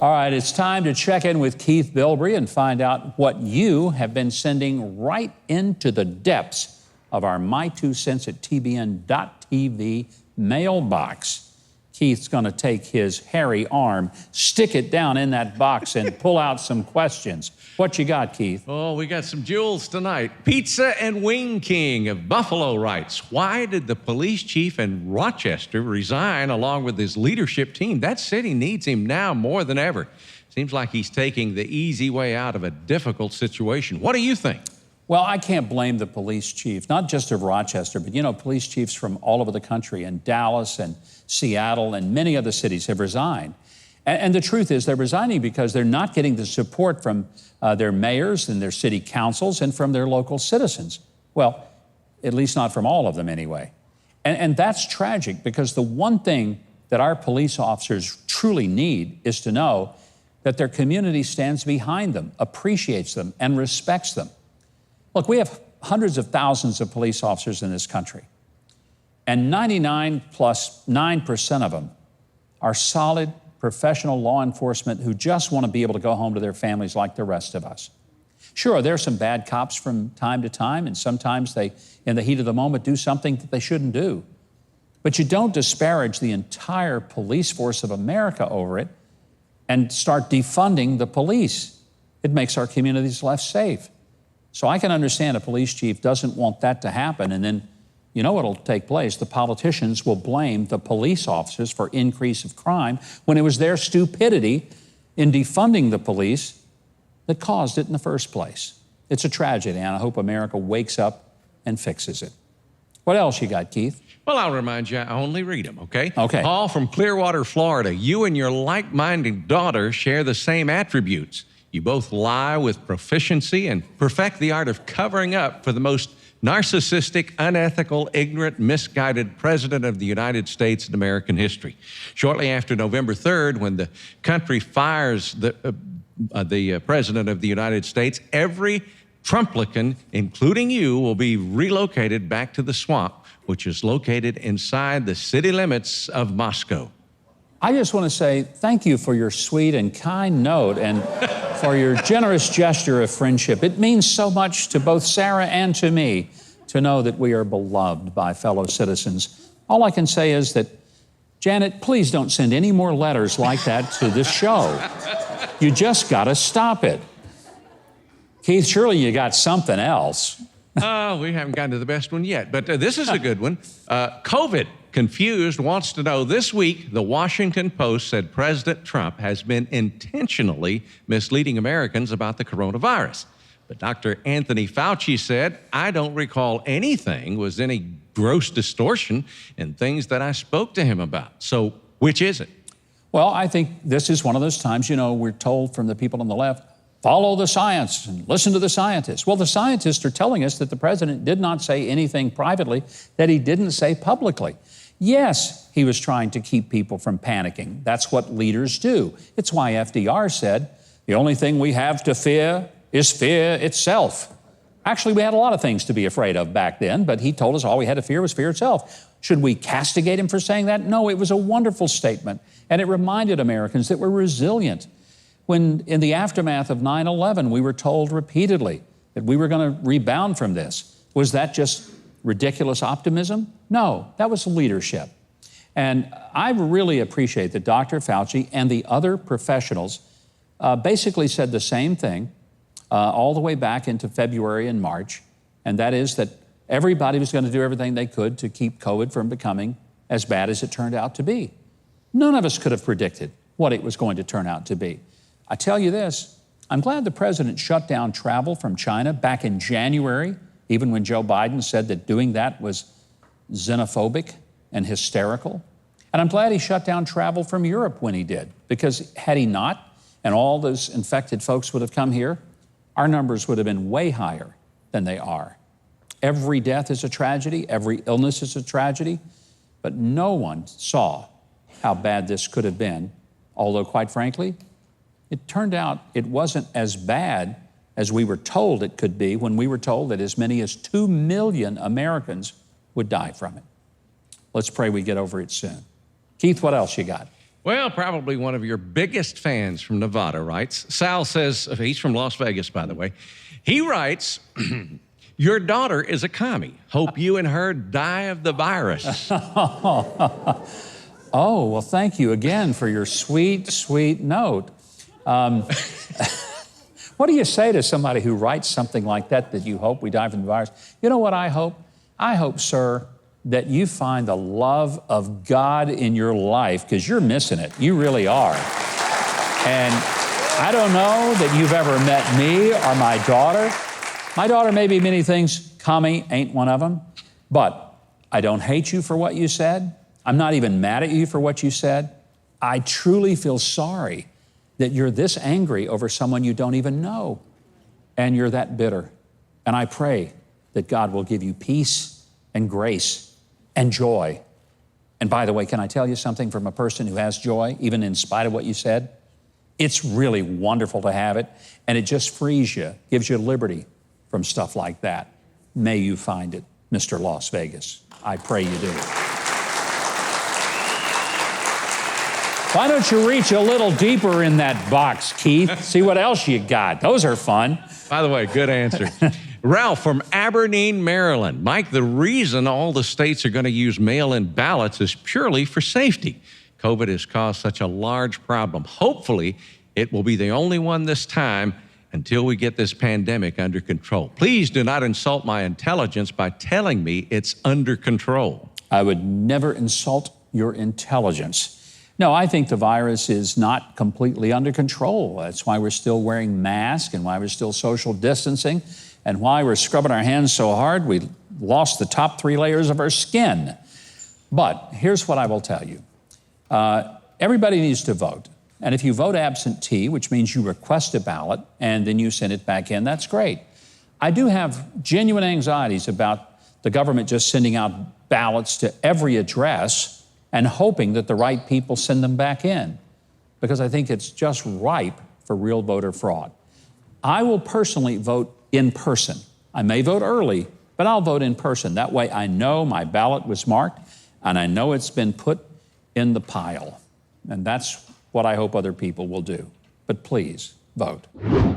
All right, it's time to check in with Keith Bilbrey and find out what you have been sending right into the depths of our My2Cents at TBN.TV mailbox. Keith's going to take his hairy arm, stick it down in that box, and pull out some questions. What you got, Keith? Oh, we got some jewels tonight. Pizza and Wing King of Buffalo writes, why did the police chief in Rochester resign along with his leadership team? That city needs him now more than ever. Seems like he's taking the easy way out of a difficult situation. What do you think? Well, I can't blame the police chief, not just of Rochester, but, you know, police chiefs from all over the country, and Dallas and Seattle and many other cities have resigned. And the truth is they're resigning because they're not getting the support from their mayors and their city councils and from their local citizens. Well, at least not from all of them anyway. And that's tragic, because the one thing that our police officers truly need is to know that their community stands behind them, appreciates them, and respects them. Look, we have hundreds of thousands of police officers in this country, and 99+9% of them are solid, professional law enforcement who just want to be able to go home to their families like the rest of us. Sure, there are some bad cops from time to time, and sometimes they, in the heat of the moment, do something that they shouldn't do. But you don't disparage the entire police force of America over it and start defunding the police. It makes our communities less safe. So I can understand a police chief doesn't want that to happen, and then you know what'll take place. The politicians will blame the police officers for increase of crime when it was their stupidity in defunding the police that caused it in the first place. It's a tragedy, and I hope America wakes up and fixes it. What else you got, Keith? Well, I'll remind you, I only read them, okay? Okay. Paul from Clearwater, Florida. You and your like-minded daughter share the same attributes. You both lie with proficiency and perfect the art of covering up for the most narcissistic, unethical, ignorant, misguided president of the United States in American history. Shortly after November 3rd, when the country fires the president of the United States, every Trumplican, including you, will be relocated back to the swamp, which is located inside the city limits of Moscow. I just want to say thank you for your sweet and kind note and for your generous gesture of friendship. It means so much to both Sarah and to me to know that we are beloved by fellow citizens. All I can say is that, Janet, please don't send any more letters like that to this show. You just got to stop it. Keith, surely you got something else. We haven't gotten to the best one yet, but this is a good one. COVID Confused wants to know, this week, the Washington Post said President Trump has been intentionally misleading Americans about the coronavirus. But Dr. Anthony Fauci said, I don't recall anything was any gross distortion in things that I spoke to him about. So which is it? Well, I think this is one of those times, you know, we're told from the people on the left, follow the science and listen to the scientists. Well, the scientists are telling us that the president did not say anything privately that he didn't say publicly. Yes, he was trying to keep people from panicking. That's what leaders do. It's why FDR said, the only thing we have to fear is fear itself. Actually, we had a lot of things to be afraid of back then, but he told us all we had to fear was fear itself. Should we castigate him for saying that? No, it was a wonderful statement, and it reminded Americans that we're resilient. When in the aftermath of 9/11, we were told repeatedly that we were going to rebound from this. Was that just ridiculous optimism? No, that was leadership. And I really appreciate that Dr. Fauci and the other professionals basically said the same thing all the way back into February and March, and that is that everybody was going to do everything they could to keep COVID from becoming as bad as it turned out to be. None of us could have predicted what it was going to turn out to be. I tell you this, I'm glad the president shut down travel from China back in January, even when Joe Biden said that doing that was xenophobic and hysterical. And I'm glad he shut down travel from Europe when he did, because had he not, and all those infected folks would have come here, our numbers would have been way higher than they are. Every death is a tragedy, every illness is a tragedy, but no one saw how bad this could have been, although quite frankly, it turned out it wasn't as bad as we were told it could be when we were told that as many as 2 million Americans would die from it. Let's pray we get over it soon. Keith, what else you got? Well, probably one of your biggest fans from Nevada writes. Sal says, he's from Las Vegas, by the way. He writes, your daughter is a commie. Hope you and her die of the virus. Oh, well, thank you again for your sweet, sweet note. What do you say to somebody who writes something like that you hope we die from the virus? You know what I hope? I hope, sir, that you find the love of God in your life, because you're missing it. You really are. And I don't know that you've ever met me or my daughter. My daughter may be many things. COMMIE ain't one of them. But I don't hate you for what you said. I'm not even mad at you for what you said. I truly feel sorry that you're this angry over someone you don't even know, and you're that bitter. And I pray that God will give you peace and grace and joy. And by the way, can I tell you something from a person who has joy, even in spite of what you said? It's really wonderful to have it, and it just frees you, gives you liberty from stuff like that. May you find it, Mr. Las Vegas. I pray you do. Why don't you reach a little deeper in that box, Keith? See what else you got. Those are fun. By the way, good answer. Ralph from Aberdeen, Maryland. Mike, the reason all the states are going to use mail-in ballots is purely for safety. COVID has caused such a large problem. Hopefully, it will be the only one this time until we get this pandemic under control. Please do not insult my intelligence by telling me it's under control. I would never insult your intelligence. No, I think the virus is not completely under control. That's why we're still wearing masks and why we're still social distancing and why we're scrubbing our hands so hard we lost the top 3 layers of our skin. But here's what I will tell you. Everybody needs to vote. And if you vote absentee, which means you request a ballot and then you send it back in, that's great. I do have genuine anxieties about the government just sending out ballots to every address and hoping that the right people send them back in, because I think it's just ripe for real voter fraud. I will personally vote in person. I may vote early, but I'll vote in person. That way I know my ballot was marked and I know it's been put in the pile. And that's what I hope other people will do. But please, vote.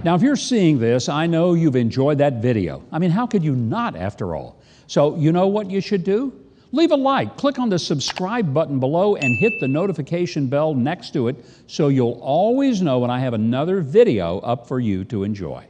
Now, if you're seeing this, I know you've enjoyed that video. I mean, how could you not, after all? So you know what you should do? Leave a like, click on the subscribe button below, and hit the notification bell next to it so you'll always know when I have another video up for you to enjoy.